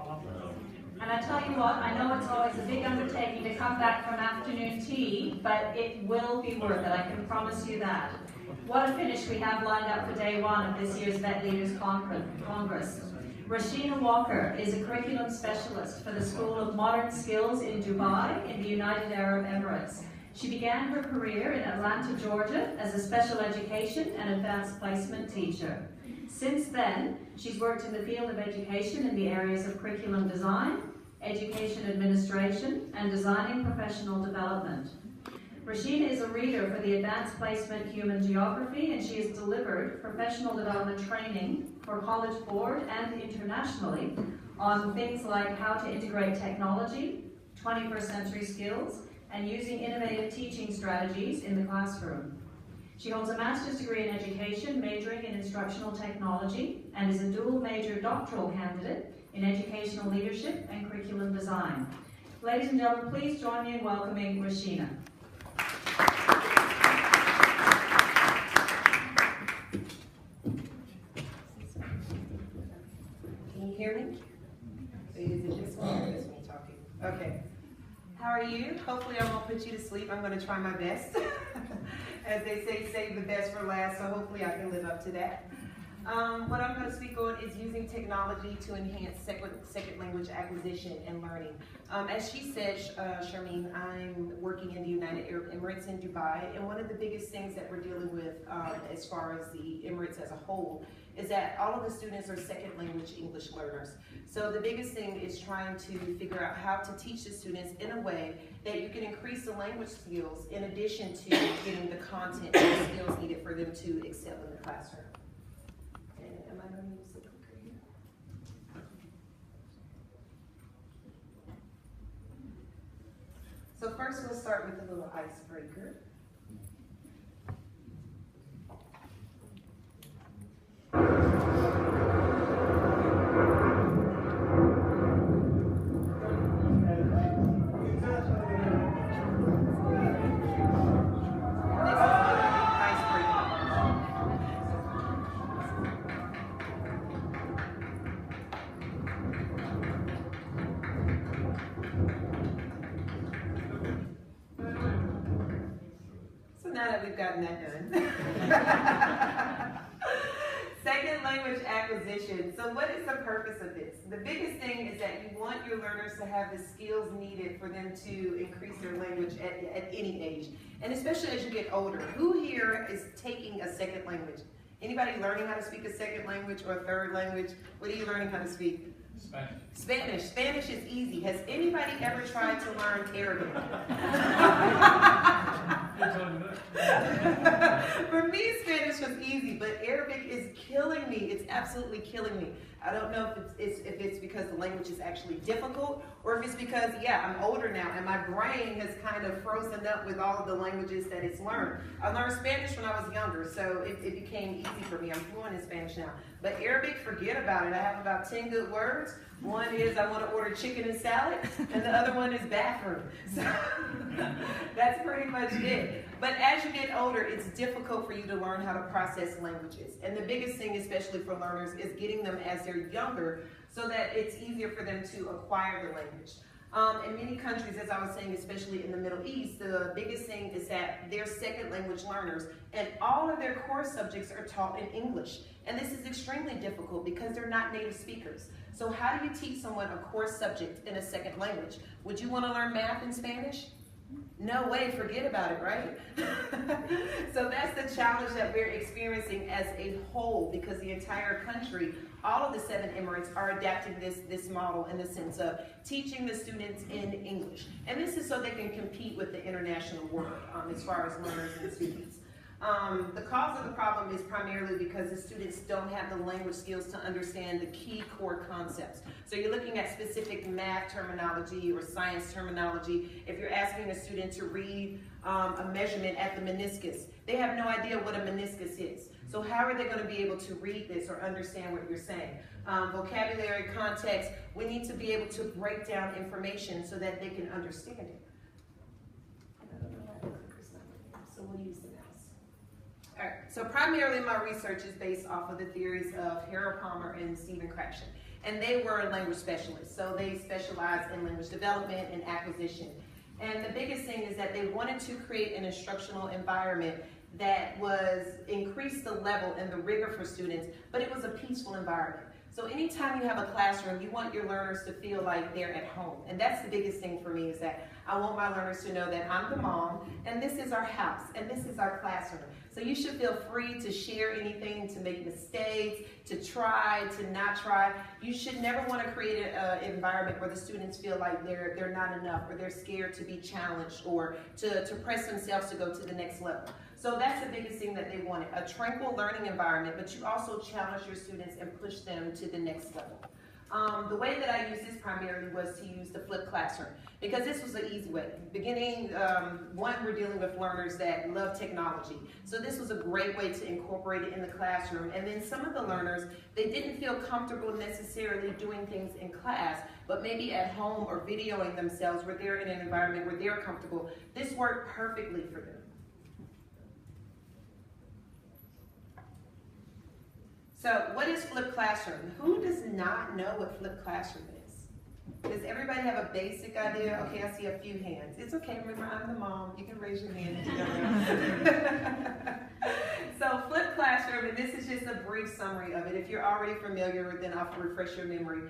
And I tell you what, I know it's always a big undertaking to come back from afternoon tea, but it will be worth it, I can promise you that. What a finish we have lined up for day one of this year's Vet Leaders Congress. Rashina Walker is a curriculum specialist for the School of Modern Skills in Dubai in the United Arab Emirates. She began her career in Atlanta, Georgia as a special education and advanced placement teacher. Since then, she's worked in the field of education in the areas of curriculum design, education administration, and designing professional development. Rashina is a reader for the Advanced Placement Human Geography, and she has delivered professional development training for College Board and internationally on things like how to integrate technology, 21st century skills, and using innovative teaching strategies in the classroom. She holds a master's degree in education, majoring in instructional technology, and is a dual major doctoral candidate in educational leadership and curriculum design. Ladies and gentlemen, please join me in welcoming Rashina. Can you hear me? Is it this one or this one talking? Okay. How are you? Hopefully I won't put you to sleep. I'm going to try my best. As they say, save the best for last, so hopefully I can live up to that. What I'm going to speak on is using technology to enhance second language acquisition and learning. As she said, Charmaine, I'm working in the United Arab Emirates in Dubai, and one of the biggest things that we're dealing with as far as the Emirates as a whole is that all of the students are second language English learners. So the biggest thing is trying to figure out how to teach the students in a way that you can increase the language skills in addition to getting the content and the skills needed for them to excel in the classroom. Am I going to use the clicker here? So first we'll start with a little icebreaker. Now that we've gotten that done. Second language acquisition. So what is the purpose of this? The biggest thing is that you want your learners to have the skills needed for them to increase their language at any age. And especially as you get older. Who here is taking a second language? Anybody learning how to speak a second language or a third language? What are you learning how to speak? Spanish. Spanish. Spanish is easy. Has anybody ever tried to learn Arabic? For me, Spanish was easy, but Arabic is killing me. It's absolutely killing me. I don't know if it's because the language is actually difficult, or if it's because, yeah, I'm older now and my brain has kind of frozen up with all of the languages that it's learned. I learned Spanish when I was younger, so it became easy for me. I'm fluent in Spanish now. But Arabic, forget about it. I have about 10 good words. One is I want to order chicken and salad, and the other one is bathroom. So that's pretty much it. But as you get older, it's difficult for you to learn how to process languages. And the biggest thing, especially for learners, is getting them as they're younger so that it's easier for them to acquire the language. In many countries, as I was saying, especially in the Middle East, the biggest thing is that they're second language learners, and all of their core subjects are taught in English. And this is extremely difficult because they're not native speakers. So how do you teach someone a core subject in a second language? Would you want to learn math in Spanish? No way, forget about it, right? So that's the challenge that we're experiencing as a whole, because the entire country, all of the 7 Emirates are adapting this model in the sense of teaching the students in English. And this is so they can compete with the international world as far as learners and students. The cause of the problem is primarily because the students don't have the language skills to understand the key core concepts. So you're looking at specific math terminology or science terminology. If you're asking a student to read a measurement at the meniscus, they have no idea what a meniscus is. So how are they going to be able to read this or understand what you're saying? Vocabulary, context, we need to be able to break down information so that they can understand it. I don't know why the clicker's not working, so we'll use the mouse. All right, so primarily my research is based off of the theories of Harold Palmer and Stephen Krashen. and they were language specialists. So they specialize in language development and acquisition. And the biggest thing is that they wanted to create an instructional environment that was increase the level and the rigor for students, but it was a peaceful environment. So anytime you have a classroom, you want your learners to feel like they're at home. And that's the biggest thing for me, is that I want my learners to know that I'm the mom, and this is our house, and this is our classroom. So you should feel free to share anything, to make mistakes, to try, to not try. You should never want to create an environment where the students feel like they're not enough, or they're scared to be challenged, or to press themselves to go to the next level. So that's the biggest thing that they wanted, a tranquil learning environment, but you also challenge your students and push them to the next level. The way that I used this primarily was to use the flipped classroom, because this was an easy way. Beginning, one, we're dealing with learners that love technology. So this was a great way to incorporate it in the classroom. And then some of the learners, they didn't feel comfortable necessarily doing things in class, but maybe at home or videoing themselves where they're in an environment where they're comfortable. This worked perfectly for them. So what is flipped classroom? Who does not know what flipped classroom is? Does everybody have a basic idea? Okay, I see a few hands. It's okay, remember I'm the mom. You can raise your hand if you don't know. So flipped classroom, and this is just a brief summary of it. If you're already familiar, then I'll refresh your memory.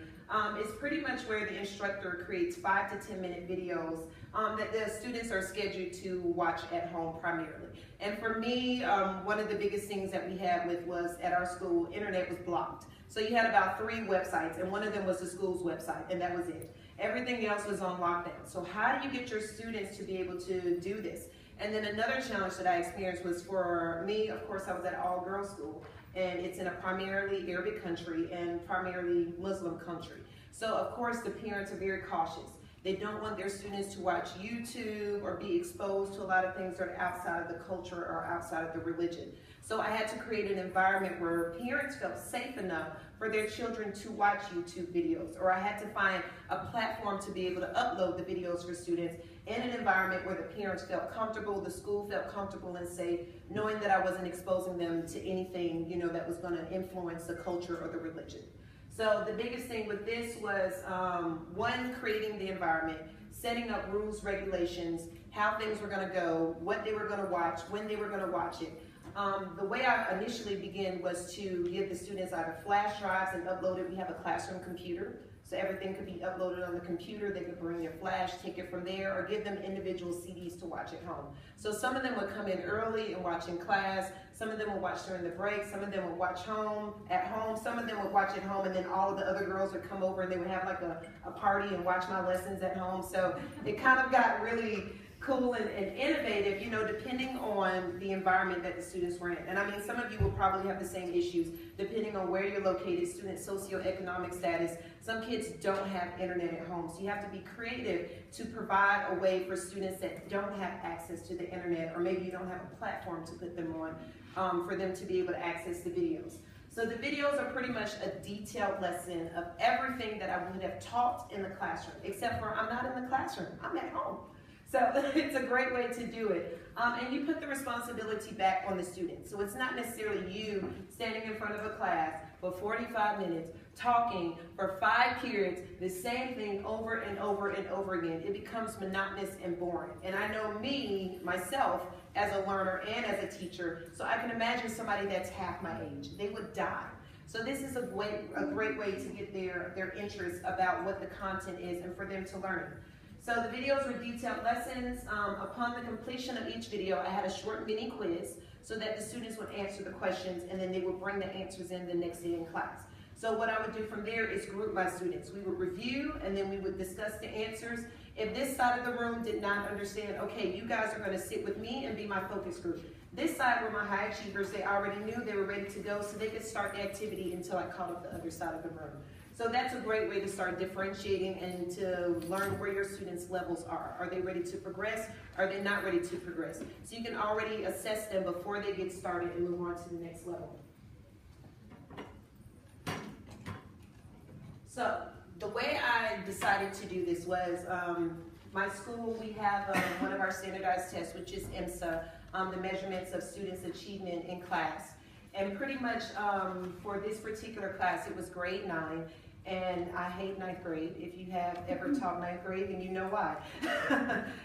It's pretty much where the instructor creates 5 to 10 minute videos that the students are scheduled to watch at home primarily. And for me, one of the biggest things that we had was at our school, internet was blocked. So you had about 3 websites, and one of them was the school's website, and that was it. Everything else was on lockdown. So how do you get your students to be able to do this? And then another challenge that I experienced was, for me, of course, I was at an all-girls school, and it's in a primarily Arabic country and primarily Muslim country. So of course the parents are very cautious. They don't want their students to watch YouTube or be exposed to a lot of things that are outside of the culture or outside of the religion. So I had to create an environment where parents felt safe enough for their children to watch YouTube videos, or I had to find a platform to be able to upload the videos for students in an environment where the parents felt comfortable, the school felt comfortable and safe, knowing that I wasn't exposing them to anything, you know, that was going to influence the culture or the religion. So the biggest thing with this was, one, creating the environment, setting up rules, regulations, how things were going to go, what they were going to watch, when they were going to watch it. The way I initially began was to give the students either flash drives and upload it. We have a classroom computer, so everything could be uploaded on the computer. They could bring their flash, take it from there, or give them individual CDs to watch at home. So some of them would come in early and watch in class. Some of them would watch during the break. Some of them would watch at home. Some of them would watch at home, and then all of the other girls would come over and they would have like a party and watch my lessons at home. So it kind of got really cool and innovative, you know, depending on the environment that the students were in. And I mean, some of you will probably have the same issues depending on where you're located, student socioeconomic status. Some kids don't have internet at home, so you have to be creative to provide a way for students that don't have access to the internet, or maybe you don't have a platform to put them on, for them to be able to access the videos. So the videos are pretty much a detailed lesson of everything that I would have taught in the classroom, except for I'm not in the classroom, I'm at home. So it's a great way to do it. And you put the responsibility back on the student. So it's not necessarily you standing in front of a class for 45 minutes, talking for 5 periods, the same thing over and over and over again. It becomes monotonous and boring. And I know me, myself, as a learner and as a teacher, so I can imagine somebody that's half my age. They would die. So this is a great way to get their interest about what the content is and for them to learn. So the videos were detailed lessons. Upon the completion of each video, I had a short mini quiz so that the students would answer the questions, and then they would bring the answers in the next day in class. So what I would do from there is group my students. We would review, and then we would discuss the answers. If this side of the room did not understand, okay, you guys are going to sit with me and be my focus group. This side were my high achievers. They already knew, they were ready to go, so they could start the activity until I caught up the other side of the room. So that's a great way to start differentiating and to learn where your students' levels are. Are they ready to progress? Are they not ready to progress? So you can already assess them before they get started and move on to the next level. So the way I decided to do this was, my school, we have one of our standardized tests, which is IMSA, the measurements of students' achievement in class. And pretty much for this particular class, it was grade 9. And I hate ninth grade. If you have ever taught ninth grade, then you know why.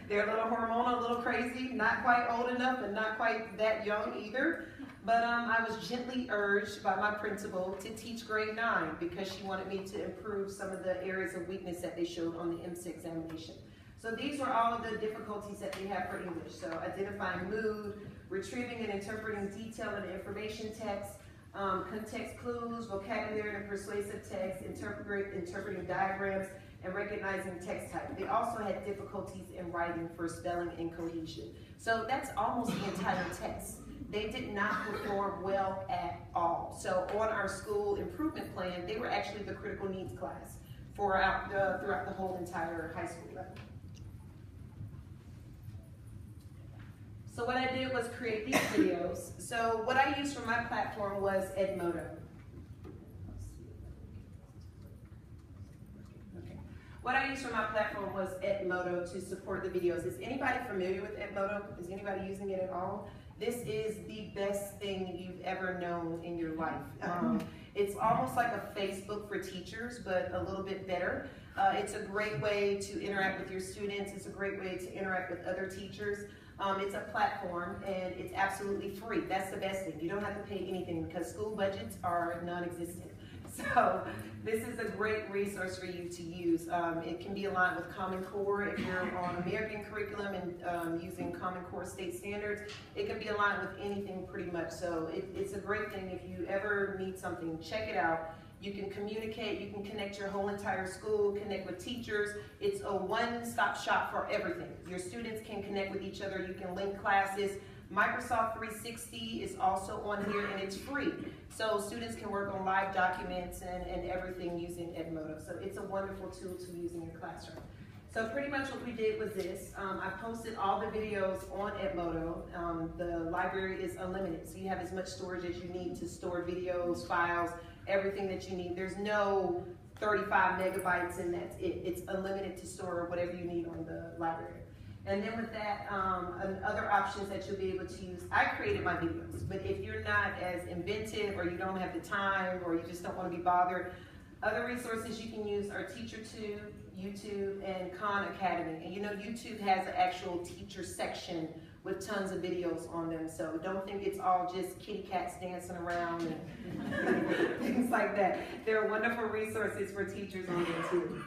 They're a little hormonal, a little crazy, not quite old enough and not quite that young either. But I was gently urged by my principal to teach grade 9 because she wanted me to improve some of the areas of weakness that they showed on the MC examination. So these were all of the difficulties that they have for English. So identifying mood, retrieving and interpreting detail in the information text, context clues, vocabulary and persuasive text, interpreting diagrams, and recognizing text type. They also had difficulties in writing for spelling and cohesion. So that's almost the entire test. They did not perform well at all. So on our school improvement plan, they were actually the critical needs class throughout the whole entire high school level. So what I did was create these videos. So what I used for my platform was Edmodo. Okay. What I used for my platform was Edmodo to support the videos. Is anybody familiar with Edmodo? Is anybody using it at all? This is the best thing you've ever known in your life. It's almost like a Facebook for teachers, but a little bit better. It's a great way to interact with your students. It's a great way to interact with other teachers. It's a platform and it's absolutely free. That's the best thing. You don't have to pay anything because school budgets are non-existent. So this is a great resource for you to use. It can be aligned with Common Core if you're on American curriculum and using Common Core state standards. It can be aligned with anything pretty much. So it's a great thing if you ever need something, check it out. You can communicate, you can connect your whole entire school, connect with teachers. It's a one-stop shop for everything. Your students can connect with each other, you can link classes. Microsoft 360 is also on here and it's free. So students can work on live documents and everything using Edmodo. So it's a wonderful tool to use in your classroom. So pretty much what we did was this. I posted all the videos on Edmodo. The library is unlimited, so you have as much storage as you need to store videos, files, everything that you need. There's no 35 megabytes and that's it. It's unlimited to store whatever you need on the library. And then with that, other options that you'll be able to use, I created my videos, but if you're not as inventive or you don't have the time or you just don't want to be bothered, other resources you can use are TeacherTube, YouTube, and Khan Academy. And you know, YouTube has an actual teacher section with tons of videos on them, so don't think it's all just kitty cats dancing around and things like that. There are wonderful resources for teachers on there too.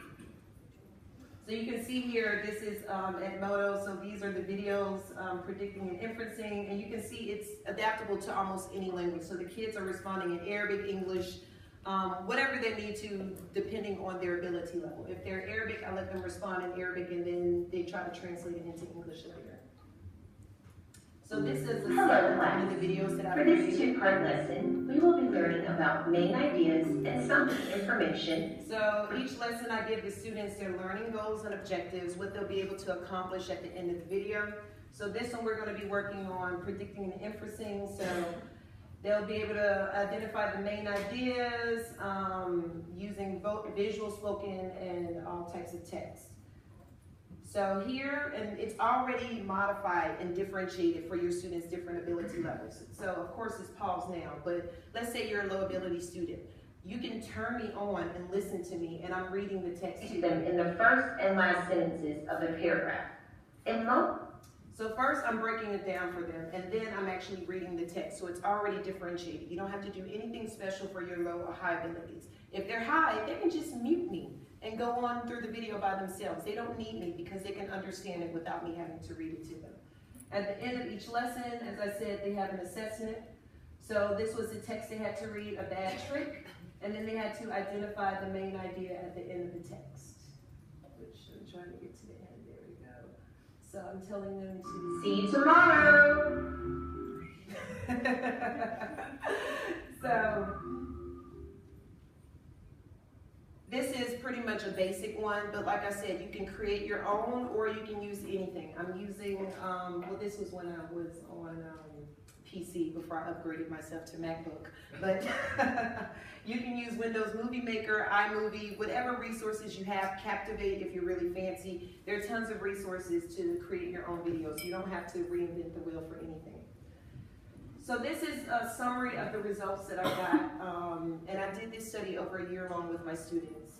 So you can see here, this is Edmodo, so these are the videos predicting and inferencing, and you can see it's adaptable to almost any language. So the kids are responding in Arabic, English, whatever they need to, depending on their ability level. If they're Arabic, I let them respond in Arabic, and then they try to translate it into English later. So this is a Hello, class. of the videos that I've For this created. two-part lesson, we will be learning about main ideas and some information. So each lesson I give the students their learning goals and objectives, what they'll be able to accomplish at the end of the video. So this one we're going to be working on predicting and inferencing. So they'll be able to identify the main ideas using visual, spoken, and all types of text. So here, and it's already modified and differentiated for your students' different ability levels. So of course it's paused now, but let's say you're a low ability student. You can turn me on and listen to me, and I'm reading the text to Them in the first and last sentences of the paragraph. So first I'm breaking it down for them, and then I'm actually reading the text. So it's already differentiated. You don't have to do anything special for your low or high abilities. If they're high, they can just mute me and go on through the video by themselves. They don't need me because they can understand it without me having to read it to them. At the end of each lesson, as I said, they have an assessment. So this was the text they had to read, a bad trick, and then they had to identify the main idea at the end of the text, which I'm trying to get to the end. There we go. So I'm telling them to See you tomorrow. So this is pretty much a basic one, but like I said, you can create your own or you can use anything. I'm using, well, this was when I was on PC before I upgraded myself to MacBook, but you can use Windows Movie Maker, iMovie, whatever resources you have, Captivate if you're really fancy. There are tons of resources to create your own videos. You don't have to reinvent the wheel for anything. So this is a summary of the results that I got, and I did this study over a year long with my students.